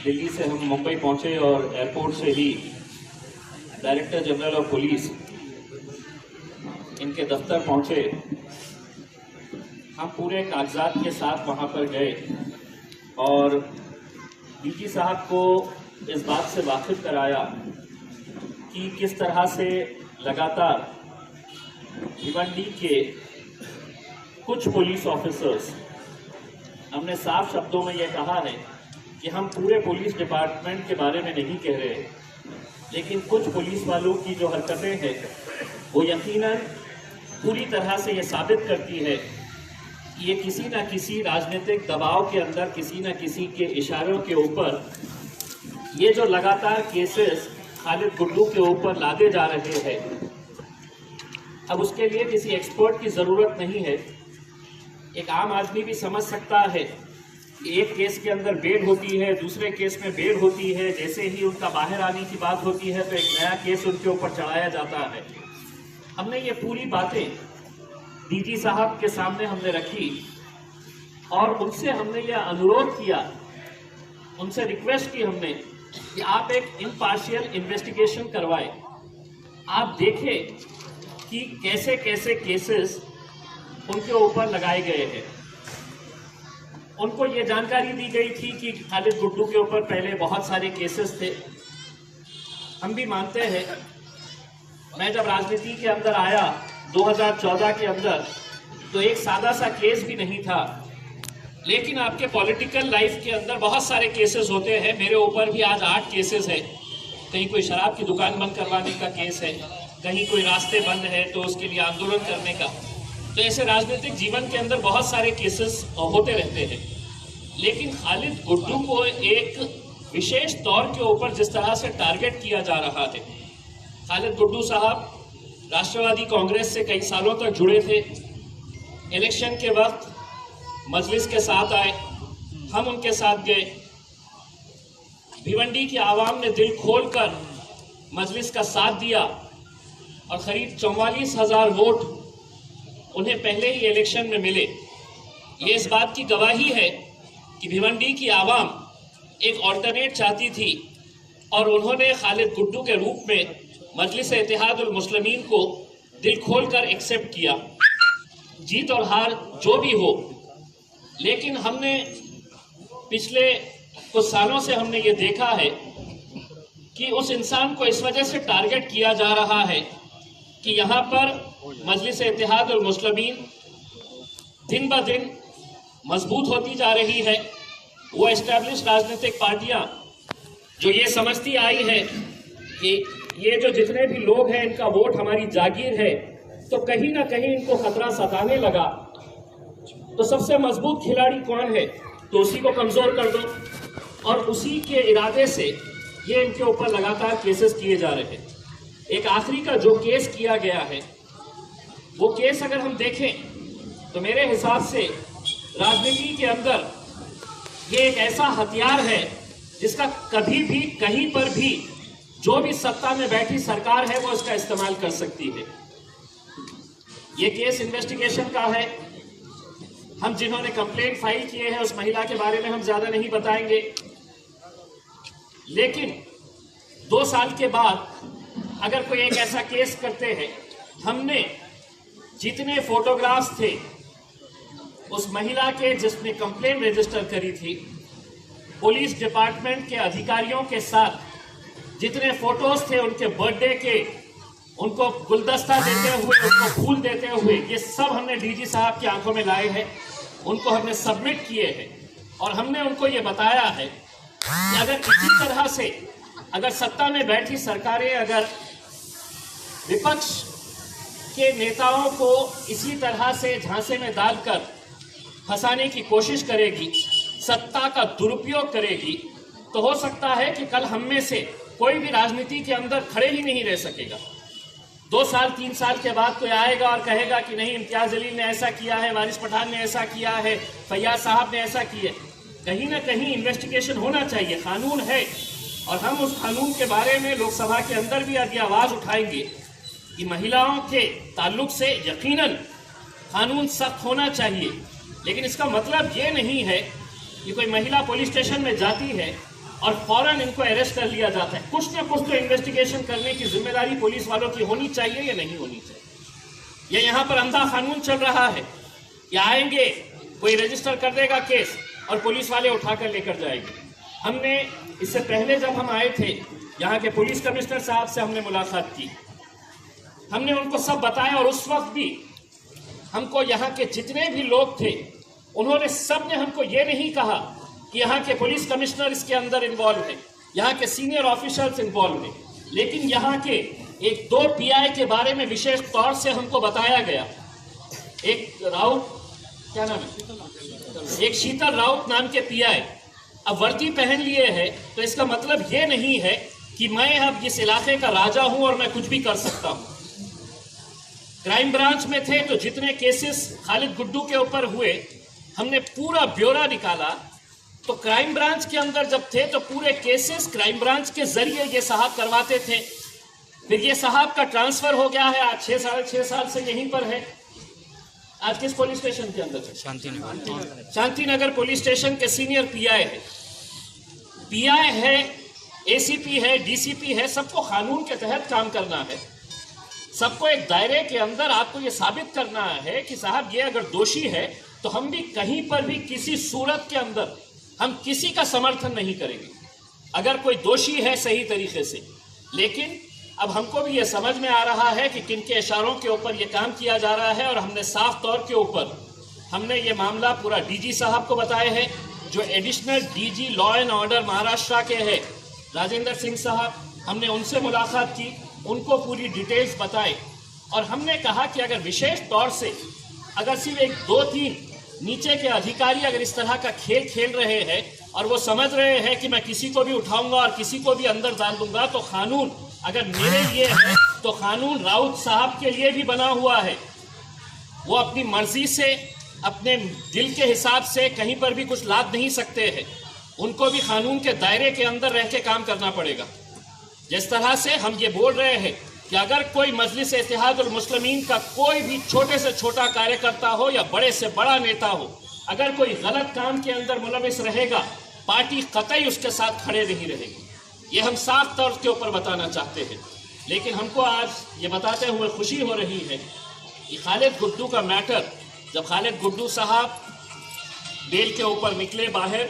दिल्ली से हम मुंबई पहुंचे और एयरपोर्ट से ही डायरेक्टर जनरल ऑफ पुलिस इनके दफ्तर पहुंचे। हम पूरे कागजात के साथ वहां पर गए और डीजी साहब को इस बात से वाकिफ कराया कि किस तरह से लगातार भिवंडी के कुछ पुलिस ऑफिसर्स, हमने साफ शब्दों में यह कहा है कि हम पूरे पुलिस डिपार्टमेंट के बारे में नहीं कह रहे, लेकिन कुछ पुलिस वालों की जो हरकतें हैं वो यकीनन पूरी तरह से ये साबित करती है कि ये किसी न किसी राजनीतिक दबाव के अंदर, किसी न किसी के इशारों के ऊपर ये जो लगातार केसेस खालिद गुड्डू के ऊपर लादे जा रहे हैं। अब उसके लिए किसी एक्सपर्ट की ज़रूरत नहीं है, एक आम आदमी भी समझ सकता है। एक केस के अंदर बेल होती है, दूसरे केस में बेल होती है, जैसे ही उनका बाहर आने की बात होती है तो एक नया केस उनके ऊपर चढ़ाया जाता है। हमने ये पूरी बातें डीजी साहब के सामने हमने रखी और उनसे हमने यह अनुरोध किया, उनसे रिक्वेस्ट की हमने कि आप एक इम्पार्शियल इन्वेस्टिगेशन करवाएं, आप देखें कि कैसे कैसे केसेस उनके ऊपर लगाए गए हैं। उनको ये जानकारी दी गई थी कि खालिद गुड्डू के ऊपर पहले बहुत सारे केसेस थे। हम भी मानते हैं, मैं जब राजनीति के अंदर आया 2014 के अंदर तो एक सादा सा केस भी नहीं था, लेकिन आपके पॉलिटिकल लाइफ के अंदर बहुत सारे केसेस होते हैं। मेरे ऊपर भी आज 8 केसेस है। कहीं कोई शराब की दुकान बंद करवाने का केस है, कहीं कोई रास्ते बंद है तो उसके लिए आंदोलन करने का। तो ऐसे राजनीतिक जीवन के अंदर बहुत सारे केसेस होते रहते हैं, लेकिन खालिद गुड्डू को एक विशेष तौर के ऊपर जिस तरह से टारगेट किया जा रहा है। खालिद गुड्डू साहब राष्ट्रवादी कांग्रेस से कई सालों तक जुड़े थे। इलेक्शन के वक्त मजलिस के साथ आए, हम उनके साथ गए। भिवंडी की आवाम ने दिल खोलकर मजलिस का साथ दिया और करीब 44,000 वोट उन्हें पहले ही इलेक्शन में मिले। ये इस बात की गवाही है कि भिवंडी की आवाम एक ऑल्टरनेट चाहती थी और उन्होंने खालिद गुड्डू के रूप में मजलिस इत्तेहादुल मुस्लिमीन को दिल खोलकर एक्सेप्ट किया। जीत और हार जो भी हो, लेकिन हमने पिछले कुछ सालों से हमने ये देखा है कि उस इंसान को इस वजह से टारगेट किया जा रहा है कि यहाँ पर मजलिस इत्तेहादुल मुस्लिमीन दिन ब दिन मजबूत होती जा रही है। वो एस्टैब्लिश राजनीतिक पार्टियां जो ये समझती आई है कि ये जो जितने भी लोग हैं इनका वोट हमारी जागीर है, तो कहीं ना कहीं इनको खतरा सताने लगा तो सबसे मजबूत खिलाड़ी कौन है तो उसी को कमजोर कर दो, और उसी के इरादे से ये इनके ऊपर लगातार केसेस किए जा रहे हैं। एक आखिरी का जो केस किया गया है, वो केस अगर हम देखें तो मेरे हिसाब से राजनीति के अंदर ये एक ऐसा हथियार है जिसका कभी भी कहीं पर भी जो भी सत्ता में बैठी सरकार है वो इसका इस्तेमाल कर सकती है। ये केस इन्वेस्टिगेशन का है। हम जिन्होंने कंप्लेंट फाइल किए हैं उस महिला के बारे में हम ज्यादा नहीं बताएंगे, लेकिन 2 साल के बाद अगर कोई एक ऐसा केस करते हैं, हमने जितने फोटोग्राफ्स थे उस महिला के जिसने कंप्लेंट रजिस्टर करी थी, पुलिस डिपार्टमेंट के अधिकारियों के साथ जितने फोटोज थे उनके बर्थडे के, उनको गुलदस्ता देते हुए, उनको फूल देते हुए, ये सब हमने डीजी साहब की आंखों में लाए हैं, उनको हमने सबमिट किए हैं और हमने उनको ये बताया है कि अगर इसी तरह से अगर सत्ता में बैठी सरकारें अगर विपक्ष के नेताओं को इसी तरह से झांसे में डालकर फंसाने की कोशिश करेगी, सत्ता का दुरुपयोग करेगी, तो हो सकता है कि कल हम में से कोई भी राजनीति के अंदर खड़े ही नहीं रह सकेगा। 2 साल 3 साल के बाद कोई आएगा और कहेगा कि नहीं इम्तियाज जलील ने ऐसा किया है, वारिस पठान ने ऐसा किया है, फैयाज साहब ने ऐसा किया। कहीं ना कहीं इन्वेस्टिगेशन होना चाहिए, कानून है और हम उस कानून के बारे में लोकसभा के अंदर भी यदि आवाज उठाएंगे कि महिलाओं के ताल्लुक से यकीनन कानून सख्त होना चाहिए। लेकिन इसका मतलब ये नहीं है कि कोई महिला पुलिस स्टेशन में जाती है और फौरन इनको अरेस्ट कर लिया जाता है। कुछ ना कुछ तो इन्वेस्टिगेशन करने की जिम्मेदारी पुलिस वालों की होनी चाहिए या नहीं होनी चाहिए? ये यहाँ पर अंधा कानून चल रहा है। या आएंगे, कोई रजिस्टर कर देगा केस और पुलिस वाले उठाकर लेकर जाएंगे। हमने इससे पहले जब हम आए थे, यहाँ के पुलिस कमिश्नर साहब से हमने मुलाकात की, हमने उनको सब बताया और उस वक्त भी हमको यहाँ के जितने भी लोग थे उन्होंने सब ने हमको ये नहीं कहा कि यहाँ के पुलिस कमिश्नर इसके अंदर इन्वॉल्व है, यहाँ के सीनियर ऑफिसर्स इन्वॉल्व है, लेकिन यहाँ के एक दो पीआई के बारे में विशेष तौर से हमको बताया गया। एक राउत, क्या नाम है, एक शीतल राउत नाम के पीआई अब वर्दी पहन लिए है, तो इसका मतलब ये नहीं है कि मैं अब इस इलाके का राजा हूं और मैं कुछ भी कर सकता हूं। क्राइम ब्रांच में थे तो जितने केसेस खालिद गुड्डू के ऊपर हुए हमने पूरा ब्यौरा निकाला। तो क्राइम ब्रांच के अंदर जब थे तो पूरे केसेस क्राइम ब्रांच के जरिए ये साहब करवाते थे। फिर ये साहब का ट्रांसफर हो गया है, आज 6 साल से यहीं पर है। आज किस पुलिस स्टेशन के अंदर है? शांतिनगर पुलिस स्टेशन के सीनियर पीआई है, पीआई है, एसीपी है, डीसीपी है। सबको कानून के तहत काम करना है, सबको एक दायरे के अंदर आपको ये साबित करना है कि साहब ये अगर दोषी है तो हम भी कहीं पर भी किसी सूरत के अंदर हम किसी का समर्थन नहीं करेंगे अगर कोई दोषी है सही तरीके से। लेकिन अब हमको भी ये समझ में आ रहा है कि किन के इशारों के ऊपर ये काम किया जा रहा है, और हमने साफ तौर के ऊपर हमने ये मामला पूरा डीजी साहब को बताए हैं, जो additional DG law and order Maharashtra के हैं राजेंद्र सिंह साहब। हमने उनसे मुलाकात की, उनको पूरी डिटेल्स बताए और हमने कहा कि अगर विशेष तौर से अगर सिर्फ 1-2-3 नीचे के अधिकारी अगर इस तरह का खेल खेल रहे हैं और वो समझ रहे हैं कि मैं किसी को भी उठाऊंगा और किसी को भी अंदर डाल दूंगा, तो कानून अगर मेरे लिए है तो कानून राउत साहब के लिए भी बना हुआ है। वो अपनी मर्जी से अपने दिल के हिसाब से कहीं पर भी कुछ लाद नहीं सकते हैं, उनको भी कानून के दायरे के अंदर रह के काम करना पड़ेगा। जिस तरह से हम ये बोल रहे हैं कि अगर कोई मजलिस इत्तेहादुल मुस्लिमीन का कोई भी छोटे से छोटा कार्यकर्ता हो या बड़े से बड़ा नेता हो, अगर कोई गलत काम के अंदर मुलविस रहेगा, पार्टी कतई उसके साथ खड़े नहीं रहेगी। ये हम साफ तौर के ऊपर बताना चाहते हैं। लेकिन हमको आज ये बताते हुए खुशी हो रही है कि खालिद गुड्डू का मैटर, जब खालिद गुड्डू साहब बेल के ऊपर निकले बाहर,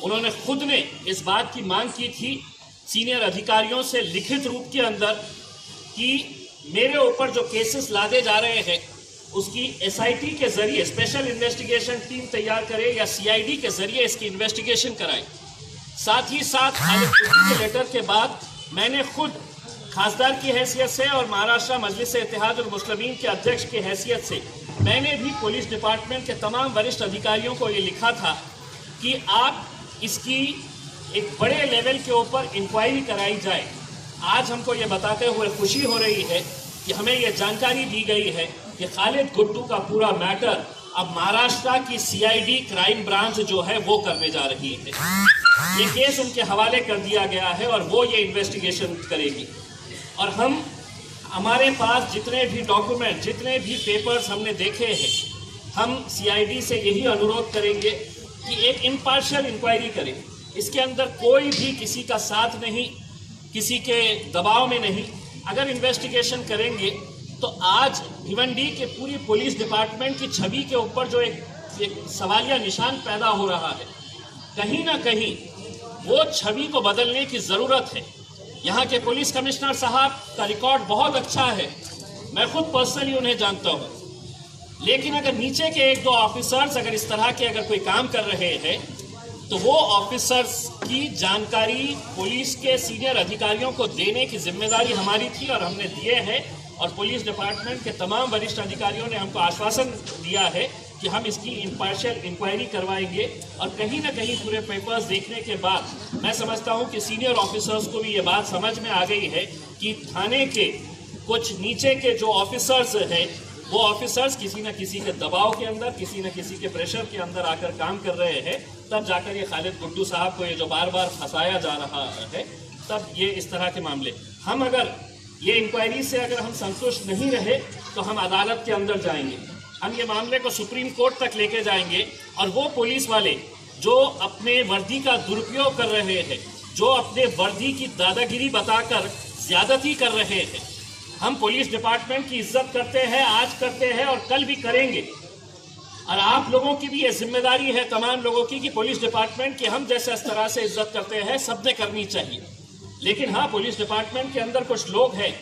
उन्होंने खुद ने इस बात की मांग की थी सीनियर अधिकारियों से लिखित रूप के अंदर कि मेरे ऊपर जो केसेस लादे जा रहे हैं उसकी एसआईटी के जरिए स्पेशल इन्वेस्टिगेशन टीम तैयार करे या सीआईडी के जरिए इसकी इन्वेस्टिगेशन कराए। साथ ही साथ खालिद गुड्डू के लेटर के बाद मैंने खुद खासदार की हैसियत से और महाराष्ट्र मजलिस इत्तेहादुल मुस्लिमीन के अध्यक्ष की हैसियत से मैंने भी पुलिस डिपार्टमेंट के तमाम वरिष्ठ अधिकारियों को ये लिखा था कि आप इसकी एक बड़े लेवल के ऊपर इंक्वायरी कराई जाए। आज हमको ये बताते हुए खुशी हो रही है कि हमें ये जानकारी दी गई है कि खालिद गुड्डू का पूरा मैटर अब महाराष्ट्र की सीआईडी क्राइम ब्रांच जो है वो करने जा रही है। ये केस उनके हवाले कर दिया गया है और वो ये इन्वेस्टिगेशन करेगी। और हमारे पास जितने भी डॉक्यूमेंट, जितने भी पेपर्स हमने देखे हैं, हम सीआईडी से यही अनुरोध करेंगे कि एक इम्पार्शियल इंक्वायरी करें। इसके अंदर कोई भी किसी का साथ नहीं, किसी के दबाव में नहीं। अगर इन्वेस्टिगेशन करेंगे तो आज भिवंडी के पूरी पुलिस डिपार्टमेंट की छवि के ऊपर जो एक सवालिया निशान पैदा हो रहा है, कहीं ना कहीं वो छवि को बदलने की ज़रूरत है। यहाँ के पुलिस कमिश्नर साहब का रिकॉर्ड बहुत अच्छा है, मैं खुद पर्सनली उन्हें जानता हूँ, लेकिन अगर नीचे के 1-2 ऑफिसर्स अगर इस तरह के अगर कोई काम कर रहे हैं तो वो ऑफिसर्स की जानकारी पुलिस के सीनियर अधिकारियों को देने की जिम्मेदारी हमारी थी और हमने दिए हैं। और पुलिस डिपार्टमेंट के तमाम वरिष्ठ अधिकारियों ने हमको आश्वासन दिया है कि हम इसकी इम्पार्शियल इंक्वायरी करवाएंगे। और कहीं ना कहीं पूरे पेपर्स देखने के बाद मैं समझता हूं कि सीनियर ऑफिसर्स को भी ये बात समझ में आ गई है कि थाने के कुछ नीचे के जो ऑफिसर्स हैं वो ऑफिसर्स किसी न किसी के दबाव के अंदर, किसी न किसी के प्रेशर के अंदर आकर काम कर रहे हैं। तब जाकर ये खालिद गुड्डू साहब को ये जो बार बार फंसाया जा रहा है, तब ये इस तरह के मामले, हम अगर ये इंक्वायरी से अगर हम संतुष्ट नहीं रहे तो हम अदालत के अंदर जाएंगे, हम ये मामले को सुप्रीम कोर्ट तक लेके जाएंगे। और वो पुलिस वाले जो अपने वर्दी का दुरुपयोग कर रहे हैं, जो अपने वर्दी की दादागिरी बताकर ज्यादती कर रहे हैं। हम पुलिस डिपार्टमेंट की इज्जत करते हैं, आज करते हैं और कल भी करेंगे। और आप लोगों की भी ये जिम्मेदारी है, तमाम लोगों की, कि पुलिस डिपार्टमेंट की हम जैसे इस तरह से इज्जत करते हैं सबने करनी चाहिए। लेकिन हाँ, पुलिस डिपार्टमेंट के अंदर कुछ लोग हैं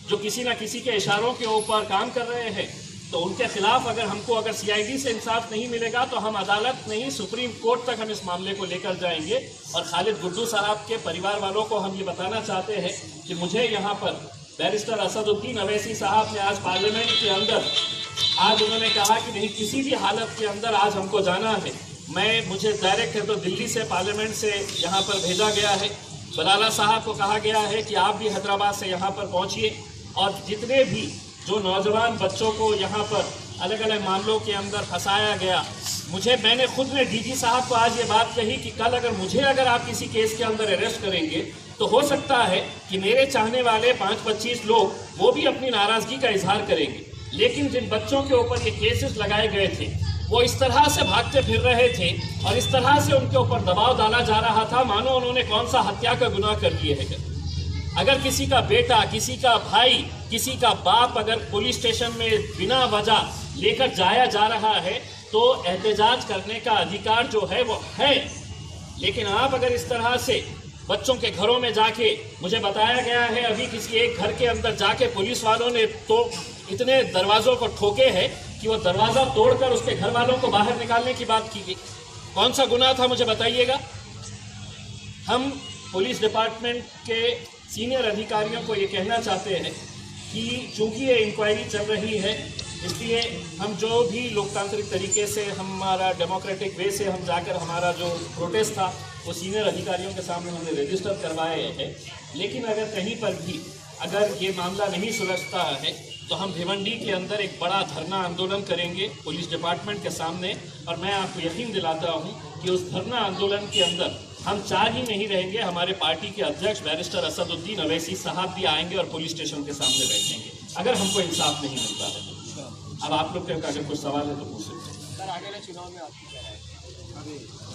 जो किसी न किसी के इशारों के ऊपर काम कर रहे हैं, तो उनके खिलाफ अगर सीआईडी से इंसाफ नहीं मिलेगा तो हम अदालत नहीं, सुप्रीम कोर्ट तक हम इस मामले को लेकर जाएंगे। और खालिद गुड्डू साहब के परिवार वालों को हम ये बताना चाहते हैं कि मुझे यहाँ पर बैरिस्टर असदुद्दीन अवैसी साहब ने आज पार्लियामेंट के अंदर आज उन्होंने कहा कि नहीं, किसी भी हालत के अंदर आज हमको जाना है। मुझे डायरेक्ट है तो दिल्ली से, पार्लियामेंट से यहाँ पर भेजा गया है। बलाला साहब को कहा गया है कि आप भी हैदराबाद से यहाँ पर पहुँचिए और जितने भी जो नौजवान बच्चों को यहाँ पर अलग अलग मामलों के अंदर फंसाया गया, मैंने खुद ने डीजी साहब को आज ये बात कही कि कल अगर आप किसी केस के अंदर अरेस्ट करेंगे तो हो सकता है कि मेरे चाहने वाले 5-25 लोग वो भी अपनी नाराजगी का इजहार करेंगे। लेकिन जिन बच्चों के ऊपर ये केसेस लगाए गए थे वो इस तरह से भागते फिर रहे थे और इस तरह से उनके ऊपर दबाव डाला जा रहा था मानो उन्होंने कौन सा हत्या का गुनाह कर दिए है। अगर किसी का बेटा, किसी का भाई, किसी का बाप अगर पुलिस स्टेशन में बिना वजह लेकर जाया जा रहा है तो एहतजाज करने का अधिकार जो है वो है। लेकिन आप अगर इस तरह से बच्चों के घरों में जाके, मुझे बताया गया है अभी किसी एक घर के अंदर जाके पुलिस वालों ने तो इतने दरवाजों को ठोके हैं कि वो दरवाज़ा तोड़कर उसके घर वालों को बाहर निकालने की बात की गई। कौन सा गुनाह था मुझे बताइएगा। हम पुलिस डिपार्टमेंट के सीनियर अधिकारियों को ये कहना चाहते हैं कि चूंकि ये इंक्वायरी चल रही है, इसलिए हम जो भी लोकतांत्रिक तरीके से, हमारा डेमोक्रेटिक वे से हम जाकर हमारा जो प्रोटेस्ट था वो सीनियर अधिकारियों के सामने हमने रजिस्टर करवाए हैं। लेकिन अगर कहीं पर भी अगर ये मामला नहीं सुलझता है तो हम भिवंडी के अंदर एक बड़ा धरना आंदोलन करेंगे पुलिस डिपार्टमेंट के सामने। और मैं आपको यकीन दिलाता हूँ कि उस धरना आंदोलन के अंदर हम 4 ही नहीं रहेंगे, हमारे पार्टी के अध्यक्ष बैरिस्टर असदुद्दीन अवैसी साहब भी आएंगे और पुलिस स्टेशन के सामने बैठेंगे अगर हमको इंसाफ नहीं मिलता है। अब आप लोग के अगर कुछ सवाल है तो पूछ सकते हैं। सर, आगे चुनाव में आपकी क्या राय है?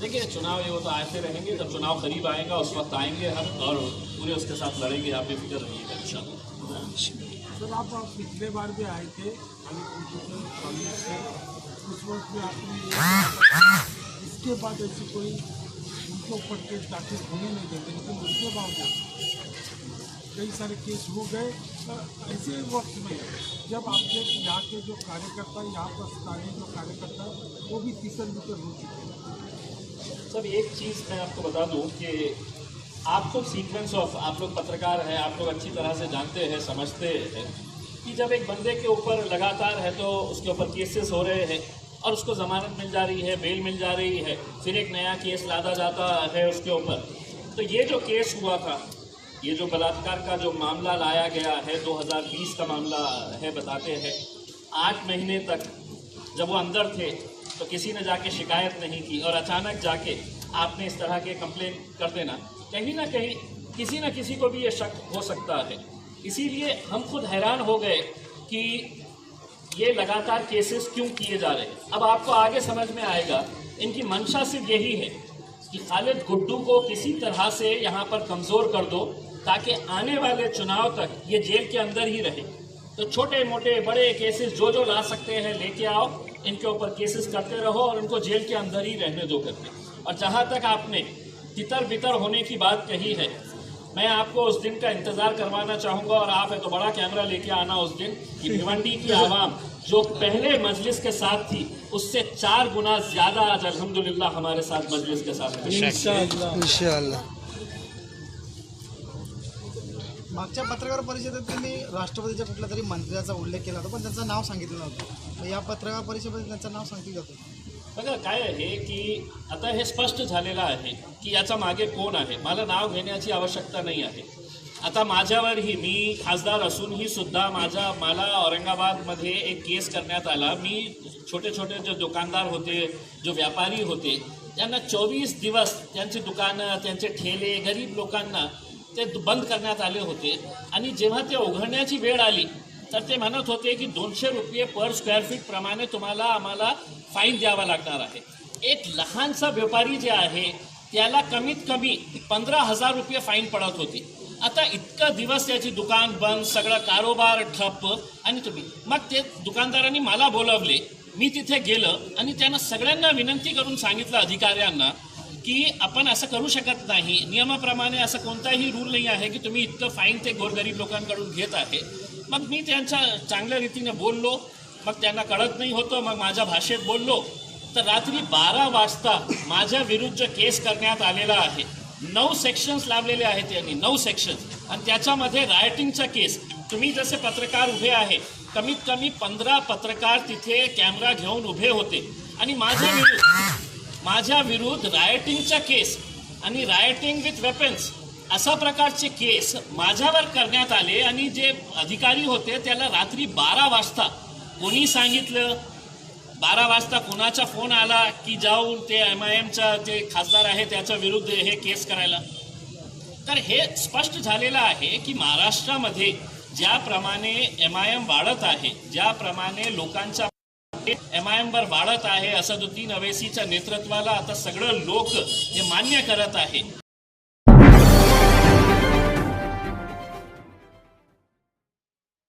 देखिए, चुनाव ये वो तो आते रहेंगे, जब चुनाव करीब आएगा उस वक्त आएंगे हम और पूरे उसके साथ लड़ेंगे। आप बेफिक्र रहिएगा इंशाल्लाह। सर, आप पिछले बार भी आए थे कांग्रेस से, उस वक्त भी आपने इसके बाद ऐसी कोई उनके ऊपर केस दाखिल होने नहीं देते, लेकिन उसके बावजूद कई सारे केस हो गए। ऐसे वक्त में जब आपके यहाँ के जो कार्यकर्ता, यहाँ पर स्थानीय जो कार्यकर्ता वो भी तितर बितर हो चुके हैं। सब एक चीज़ मैं आपको बता दूं कि आपको सीक्वेंस ऑफ, आप लोग पत्रकार हैं, आप लोग अच्छी तरह से जानते हैं, समझते हैं कि जब एक बंदे के ऊपर लगातार है तो उसके ऊपर केसेस हो रहे हैं और उसको ज़मानत मिल जा रही है, बेल मिल जा रही है, फिर एक नया केस लादा जाता है उसके ऊपर। तो ये जो केस हुआ था, ये जो बलात्कार का जो मामला लाया गया है 2020 का मामला है, बताते हैं 8 महीने तक जब वो अंदर थे तो किसी ने जाके शिकायत नहीं की और अचानक जाके आपने इस तरह के कंप्लेन कर देना, कहीं ना कहीं किसी न किसी को भी ये शक हो सकता है। इसीलिए हम खुद हैरान हो गए कि ये लगातार केसेस क्यों किए जा रहे हैं। अब आपको आगे समझ में आएगा, इनकी मंशा सिर्फ यही है कि खालिद गुड्डू को किसी तरह से यहाँ पर कमज़ोर कर दो ताकि आने वाले चुनाव तक ये जेल के अंदर ही रहे। तो छोटे मोटे बड़े केसेस जो ला सकते हैं लेके आओ, इनके ऊपर केसेस करते रहो और उनको जेल के अंदर ही रहने दो करके। और जहाँ तक आपने तितर बितर होने की बात कही है, मैं आपको उस दिन का इंतज़ार करवाना चाहूँगा और आप है तो बड़ा कैमरा लेके आना उस दिन कि भिवंडी की आवाम जो पहले मजलिस के साथ थी उससे 4 गुना ज़्यादा आज अल्हम्दुलिल्लाह हमारे साथ मजलिस के साथ है। इंशाअल्लाह। मागच्या पत्रकार परिषदेत तुम्ही राष्ट्रपतीच्या कुठल्या तरी मंत्र्याचा उल्लेख केला होता, पण त्यांचं नाव सांगितलं नव्हतं। या पत्रकार परिषदेत त्यांचं नाव सांगितलं होतं। बघा काय आहे की आता हे स्पष्ट झालेलं आहे की याचा मागे कोण आहे। मला नाव घेण्याची आवश्यकता नाही आहे। आता माझ्यावरही, मी खासदार असूनही सुद्धा मला औरंगाबादमध्ये एक केस करण्यात आला। मी छोटे छोटे जो दुकानदार होते, जो व्यापारी होते, त्यांना 24 दिवस त्यांची दुकानं, त्यांचे ठेले, गरीब लोकांना ते बंद करण्यात आले होते। आणि जेव्हा ते उघडण्याची वेळ आली तर ते म्हणत होते की 200 रुपये पर स्क्वेअर फीट प्रमाणे आम्हाला फाईन द्यावा लागणार आहे। एक लहानसा व्यापारी जे आहे त्याला कमीत कमी 15,000 रुपये फाईन पडत होती. आता इतका दिवस त्याची दुकान बंद, सगळं कारोबार ठप्प, आणि तुम्ही मग ते दुकानदारांनी मला बोलवले. मी तिथे गेलं आणि त्यांना सगळ्यांना विनंती करून सांगितलं, अधिकाऱ्यांना, की आपण असं करू शकत नाही. नियमाप्रमाणे असं कोणताही रूल नाही आहे की तुम्ही इतकं फाईन ते गोरगरीब लोकांकडून घेत आहे. मग मी त्यांच्या चांगल्या रीतीने बोललो. मग त्यांना कळत नाही होतं. मग माझ्या भाषेत बोललो. तर रात्री 12 वाजता माझ्या विरुद्ध केस करण्यात आलेला आहे. 9 सेक्शन्स लावलेले आहेत त्यांनी, 9 सेक्शन्स, आणि त्याच्यामध्ये रायटिंगचा केस. तुम्ही जसे पत्रकार उभे आहे, कमीत कमी 15 पत्रकार तिथे कॅमेरा घेऊन उभे होते आणि माझ्या विरुद्ध रायटिंगचा केस आणि रायटिंग विथ वेपन्स अशा प्रकारचे केस माझ्यावर करण्यात आले. आणि जे अधिकारी होते त्याला रात्री 12 वाजता कोणी सांगितलं, 12 वाजता कुणाचा फोन आला की जाऊन ते MIMचा जे खासदार आहे त्याच्या विरुद्ध हे केस करायला. तर हे स्पष्ट झालेलं आहे की महाराष्ट्रामध्ये ज्याप्रमाणे MIM वाढत आहे, ज्याप्रमाणे लोकांचा MIM वर वाढत आहे, असदुद्दीन अवैसीच्या नेतृत्वाला आता सगळं लोक हे मान्य करत आहे.